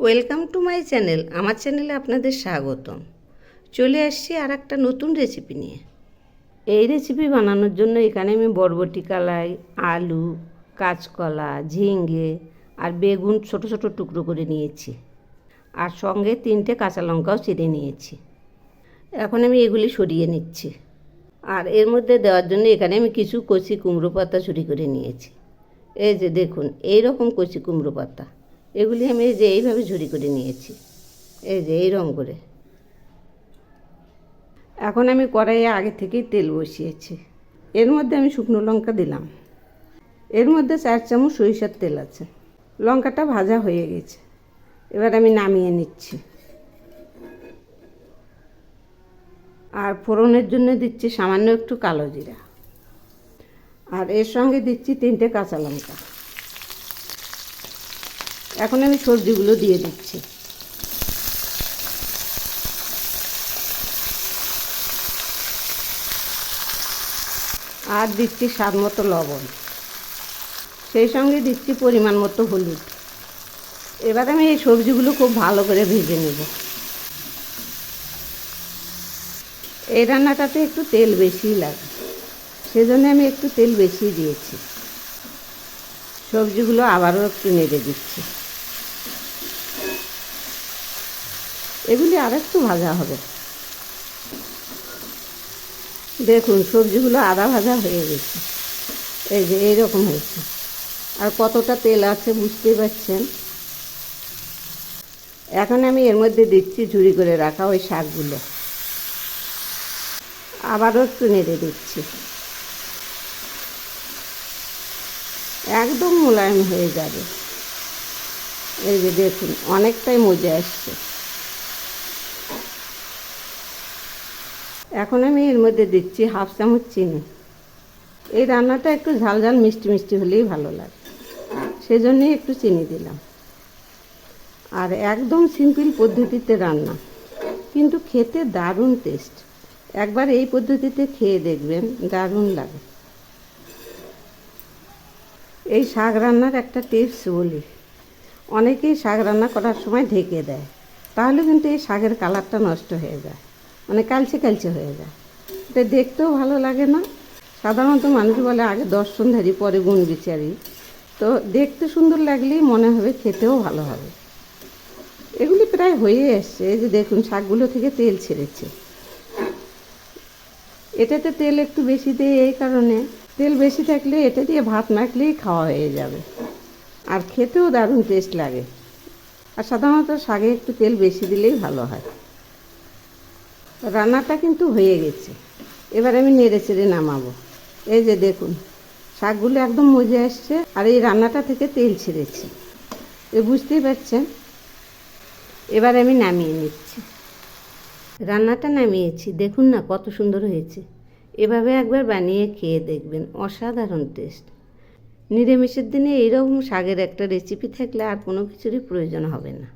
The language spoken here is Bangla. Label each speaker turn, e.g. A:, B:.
A: Welcome to my channel. আমার চ্যানেলে আপনাদের স্বাগতম। চলে আসছি আর একটা নতুন রেসিপি নিয়ে। এই রেসিপি বানানোর জন্য এখানে আমি বরবটি কালাই, আলু, কাঁচকলা, ঝিঙে আর বেগুন ছোট ছোট টুকরো করে নিয়েছি, আর সঙ্গে 3টে কাঁচা লঙ্কাও চিড়ে নিয়েছি। এখন আমি এগুলি সরিয়ে নিচ্ছি। আর এর মধ্যে দেওয়ার জন্য এখানে আমি কিছু কচি কুমড়ো পাতা চুরি করে নিয়েছি। এই যে দেখুন, এই রকম কচি কুমড়ো পাতা, এগুলি আমি এই যে এইভাবে ঝুরি করে নিয়েছি, এই যে এইরকম করে। এখন আমি কড়াইয়ে আগে থেকেই তেল বসিয়েছি। এর মধ্যে আমি শুকনো লঙ্কা দিলাম। এর মধ্যে 4 চামচ সরিষার তেল আছে। লঙ্কাটা ভাজা হয়ে গেছে, এবার আমি নামিয়ে নিচ্ছি। আর ফোড়নের জন্য দিচ্ছি সামান্য একটু কালো জিরা, আর এর সঙ্গে দিচ্ছি 3টে কাঁচা লঙ্কা। এখন আমি সবজিগুলো দিয়ে দিচ্ছি। আর দিচ্ছি স্বাদ মতো লবণ, সেই সঙ্গে দিচ্ছি পরিমাণ মতো হলুদ। এবার আমি এই সবজিগুলো খুব ভালো করে ভেজে নেব। এই রান্নাটাতে একটু তেল বেশিই লাগে, সেজন্য আমি একটু তেল বেশি দিয়েছি। সবজিগুলো আবারও একটু নেড়ে দিচ্ছি। এগুলি আর একটু ভাজা হবে। দেখুন, সবজিগুলো আধা ভাজা হয়ে গেছে, এই যে এইরকম হয়েছে। আর কতটা তেল আছে বুঝতেই পারছেন। এখন আমি এর মধ্যে দিচ্ছি ঝুরি করে রাখা ওই শাকগুলো, আবারও একটু নেড়ে দিচ্ছি। একদম মোলায়েম হয়ে যাবে। এই যে দেখুন, অনেকটাই মজে আসছে। এখন আমি এর মধ্যে দিচ্ছি 1/2 চামচ চিনি। এই রান্নাটা একটু ঝাল ঝাল মিষ্টি মিষ্টি হলেই ভালো লাগে, সেজন্যই একটু চিনি দিলাম। আর একদম সিম্পল পদ্ধতিতে রান্না, কিন্তু খেতে দারুণ টেস্ট। একবার এই পদ্ধতিতে খেয়ে দেখবেন, দারুণ লাগে। এই শাক রান্নার একটা টিপস বলি, অনেকেই শাক রান্না করার সময় ঢেকে দেয়, তাহলে কিন্তু এই শাকের কালারটা নষ্ট হয়ে যায়, মানে কালচে কালচে হয়ে যায়। এটা দেখতেও ভালো লাগে না। সাধারণত মানুষ বলে আগে দর্শনধারী পরে গুণ বিচারি, তো দেখতে সুন্দর লাগলেই মনে হবে খেতেও ভালো হবে। এগুলি প্রায় হয়ে এসছে। এই যে দেখুন, শাকগুলো থেকে তেল ছেড়েছে। এটাতে তেল একটু বেশি দেয় এই কারণে, তেল বেশি থাকলে এটা দিয়ে ভাত মাখলেই খাওয়া হয়ে যাবে, আর খেতেও দারুণ টেস্ট লাগে। আর সাধারণত শাকে একটু তেল বেশি দিলেই ভালো হয়। রান্নাটা কিন্তু হয়ে গেছে, এবার আমি নেড়ে চেড়ে নামাবো। এই যে দেখুন, শাকগুলো একদম মজে আসছে, আর এই রান্নাটা থেকে তেল ছেড়েছে, এ বুঝতেই পারছেন। এবার আমি নামিয়ে নিচ্ছি। রান্নাটা নামিয়েছি, দেখুন না কত সুন্দর হয়েছে। এভাবে একবার বানিয়ে খেয়ে দেখবেন, অসাধারণ টেস্ট। নিরামিষের দিনে এইরকম শাকের একটা রেসিপি থাকলে আর কোনো কিছুরই প্রয়োজন হবে না।